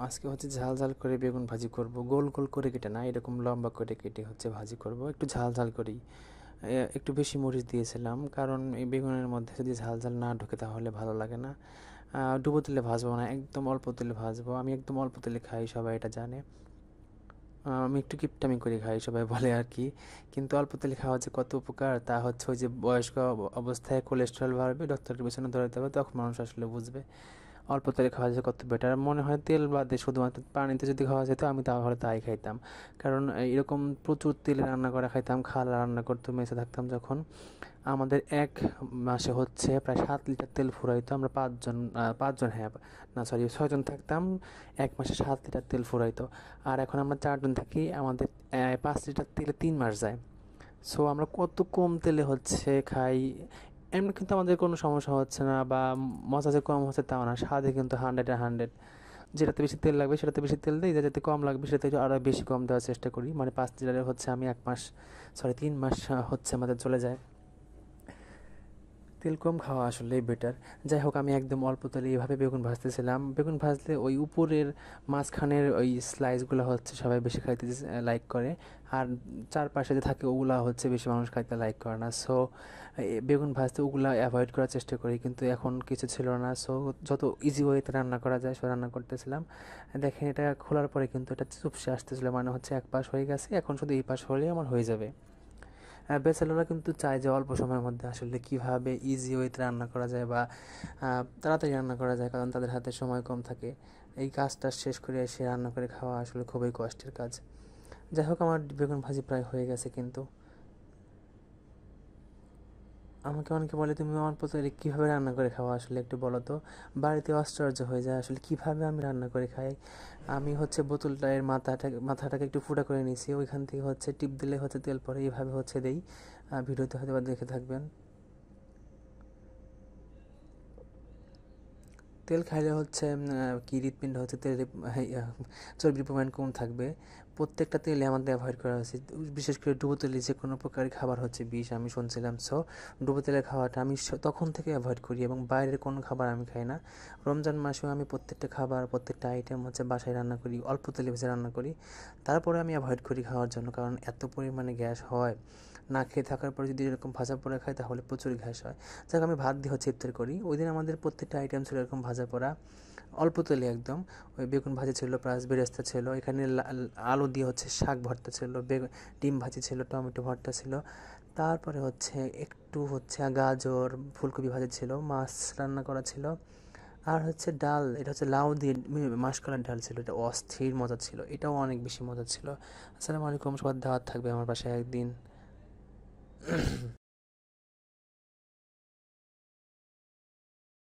আজকে হচ্ছে ঝাল ঝাল করে বেগুন ভাজি করব, গোল গোল করে কেটে না, এরকম লম্বা করে কেটে হচ্ছে ভাজি করব, একটু ঝাল ঝাল করেই। একটু বেশি মরিচ দিয়েছিলাম, কারণ এই বেগুনের মধ্যে যদি ঝাল ঝাল না ঢোকে তাহলে ভালো লাগে না। ডুবো তেলে ভাজবো না, একদম অল্প তেলে ভাজবো। আমি একদম অল্প তেলে খাই, সবাই এটা জানে। আমি একটু কিপটামি করে খাই, সবাই বলে আর কি। কিন্তু অল্প তেলে খাওয়া যে কত উপকার তা হচ্ছে ওই যে বয়স্ক অবস্থায় কোলেস্ট্রল বাড়বে, ডক্টরের পেছনে ধরাতে হবে, তখন মানুষ আসলে বুঝবে অল্প তেলে খাওয়া যায় কত বেটার। মনে হয় তেল বাদে শুধুমাত্র পানিতে যদি খাওয়া যেত আমি তাহলে তাই খাইতাম। কারণ এরকম প্রচুর তেলে রান্না করা খাইতাম, খালা রান্না করতো মেসে থাকতাম যখন। আমাদের এক মাসে হচ্ছে প্রায় 7 লিটার তেল ফুরাইতো। আমরা পাঁচজন, হ্যাঁ না সরি 6 জন থাকতাম। এক মাসে 7 লিটার তেল ফুরাইতো। আর এখন আমরা 4 জন থাকি, আমাদের 5 লিটার তেলে 3 মাস যায়। সো আমরা কত কম তেলে হচ্ছে খাই। এমনি কিন্তু আমাদের কোনো সমস্যা হচ্ছে না, বা মজা যে কম হচ্ছে তাও না, স্বাদে কিন্তু 100-এ 100। যেটাতে বেশি তেল লাগবে সেটাতে বেশি তেল দিই, যেটাতে কম লাগবে সেটাতে আরও বেশি কম দেওয়ার চেষ্টা করি। মানে 5 লিটারে হচ্ছে আমি 1 মাস, সরি 3 মাস হচ্ছে আমাদের চলে যায়। তেল কম খাওয়া আসলেই বেটার। যাই হোক, আমি একদম অল্প তেলে এইভাবে বেগুন ভাজতেছিলাম। বেগুন ভাজলে ওই উপরের মাঝখানের ওই স্লাইসগুলো হচ্ছে সবাই বেশি খাইতে লাইক করে। আর চারপাশে যে থাকে ওগুলা হচ্ছে বেশি মানুষ খাইতে লাইক করে না। সো বেগুন ভাজতে ওগুলা অ্যাভয়েড করার চেষ্টা করি, কিন্তু এখন কিছু ছিল না। সো যত ইজি ওয়েতে রান্না করা যায় সে রান্না করতেছিলাম। দেখেন এটা খোলার পরে কিন্তু এটা চুপসে আসতেছিল, মানে হচ্ছে এক পাশ হয়ে গেছে, এখন শুধু এই পাশ হলেই আমার হয়ে যাবে। ব্যাচেলররা কিন্তু চায় যে অল্প সময়ের মধ্যে আসলে কীভাবে ইজি ওয়েতে রান্না করা যায়, বা তাড়াতাড়ি রান্না করা যায়, কারণ তাদের হাতে সময় কম থাকে। এই কাজটা শেষ করে এসে রান্না করে খাওয়া আসলে খুবই কষ্টের কাজ। যাই হোক, আমার বেগুন ভাজি প্রায় হয়ে গেছে কিন্তু। আমাকে অনেকে বলে, তুমি অল্প তেলে কীভাবে রান্না করে খাওয়া, আসলে একটু বলো তো। বাড়িতে আশ্চর্য হয়ে যায় আসলে কীভাবে আমি রান্না করে খাই। আমি হচ্ছে বোতলটার মাথাটাকে একটু ফুটা করে নিয়েছি, ওইখান থেকে হচ্ছে টিপ দিলে হচ্ছে তেল পড়ে, এইভাবে হচ্ছে দেই। ভিডিওতে হয়তো বা দেখে থাকবেন। তেল খাইলে হচ্ছে কি হৃৎপিণ্ড হচ্ছে তেল চর্বির পরিমাণ কম থাকবে। প্রত্যেকটা তেলে আমাদের অ্যাভয়েড করা উচিত। বিশেষ করে ডুবো তেলে যে কোনো প্রকারের খাবার হচ্ছে বিষ, আমি শুনছিলাম। সো ডুবো তেলের খাওয়াটা আমি তখন থেকে অ্যাভয়েড করি, এবং বাইরের কোনো খাবার আমি খাই না। রমজান মাসেও আমি প্রত্যেকটা খাবার, প্রত্যেকটা আইটেম হচ্ছে বাসায় রান্না করি, অল্প তেলে ভেজে রান্না করি। তারপরে আমি অ্যাভয়েড করি খাওয়ার জন্য, কারণ এত পরিমাণে গ্যাস হয়। না খেয়ে থাকার পরে যদি এরকম ভাজা পোড়া খাই তাহলে প্রচুর গ্যাস হয়। যাক, আমি ভাত দিয়ে হচ্ছে ইফতার করি। ওই দিন আমাদের প্রত্যেকটা আইটেম ছিল এরকম ভাজা পোড়া, অল্প তেলে একদম। ওই বেগুন ভাজি ছিল, প্লাস বেরেস্তা ছিল, এখানে আলু দিয়ে হচ্ছে শাক ভর্তা ছিল, ডিম ভাজি ছিল, টমেটো ভর্তা ছিল। তারপরে হচ্ছে একটু হচ্ছে গাজর ফুলকপি ভাজি ছিল, মাছ রান্না করা ছিল। আর হচ্ছে ডাল, এটা হচ্ছে লাউ দিয়ে মাসকলার ডাল ছিল, এটা অস্থির মজা ছিল, এটাও অনেক বেশি মজা ছিল। আসসালামু আলাইকুম, সবার দাওয়াত থাকবে আমার বাসায় একদিন।